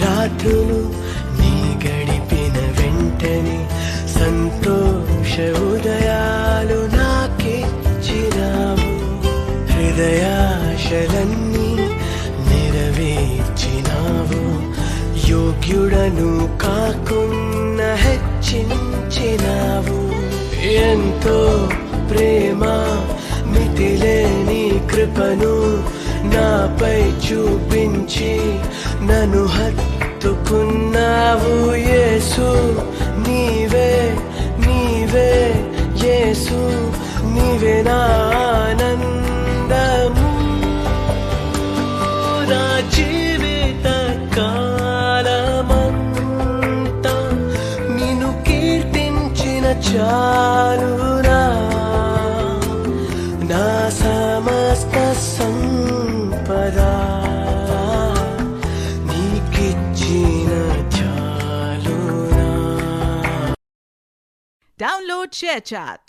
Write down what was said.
రాత్రులు నీ గడిపిన వెంటనే సంతోష ఉదయాలు నాకిచ్చినావు. హృదయాశలన్నీ నెరవేర్చినావు. యోగ్యుడను కాకున్నా హెచ్చించినావు. ఎంతో ప్రేమ మితిలేని కృపను నాపై చూపించి నన్ను హత్తుకున్నావు. యేసు నీవే నీవే, యేసు నీవే నా ఆనందము. నా జీవిత కాలమంతా నిన్ను కీర్తించిన చాలునా. నా సమస్త సంపద నీకిచ్చిన చాలునా. Download ShareChat.